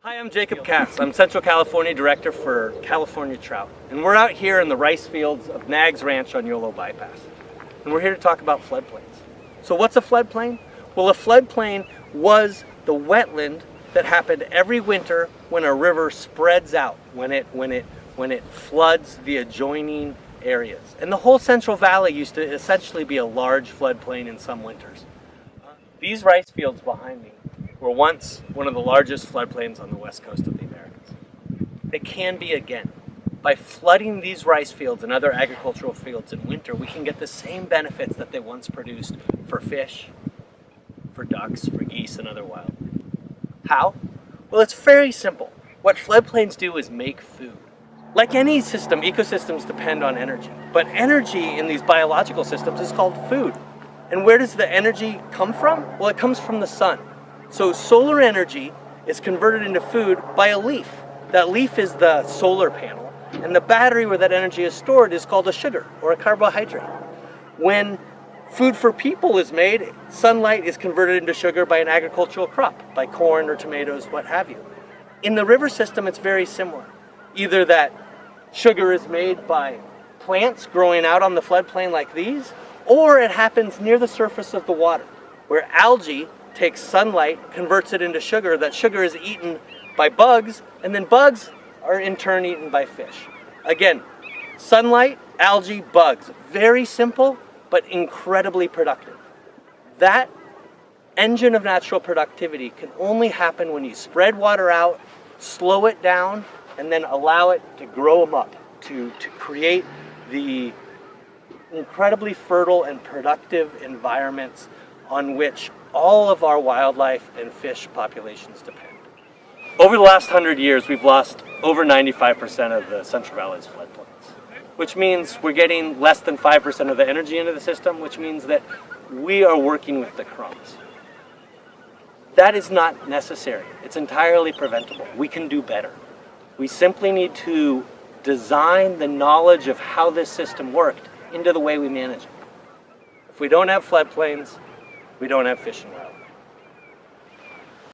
Hi, I'm Jacob Katz. I'm Central California Director for California Trout. And we're out here in the rice fields of Nags Ranch on Yolo Bypass. And we're here to talk about floodplains. So what's a floodplain? Well, a floodplain was the wetland that happened every winter when a river spreads out, when it floods the adjoining areas. And the whole Central Valley used to essentially be a large floodplain in some winters. These rice fields behind me were once one of the largest floodplains on the west coast of the Americas. They can be again. By flooding these rice fields and other agricultural fields in winter, we can get the same benefits that they once produced for fish, for ducks, for geese, and other wildlife. How? Well, it's very simple. What floodplains do is make food. Like any system, ecosystems depend on energy. But energy in these biological systems is called food. And where does the energy come from? Well, it comes from the sun. So solar energy is converted into food by a leaf. That leaf is the solar panel, and the battery where that energy is stored is called a sugar or a carbohydrate. When food for people is made, sunlight is converted into sugar by an agricultural crop, by corn or tomatoes, what have you. In the river system, it's very similar. Either that sugar is made by plants growing out on the floodplain like these, or it happens near the surface of the water, where algae takes sunlight, converts it into sugar. That sugar is eaten by bugs, and then bugs are in turn eaten by fish. Again, sunlight, algae, bugs. Very simple, but incredibly productive. That engine of natural productivity can only happen when you spread water out, slow it down, and then allow it to grow them up, to create the incredibly fertile and productive environments on which all of our wildlife and fish populations depend. Over the last 100 years, we've lost over 95% of the Central Valley's floodplains, which means we're getting less than 5% of the energy into the system, which means that we are working with the crumbs. That is not necessary. It's entirely preventable. We can do better. We simply need to design the knowledge of how this system worked into the way we manage it. If we don't have floodplains, we don't have fish and wildlife.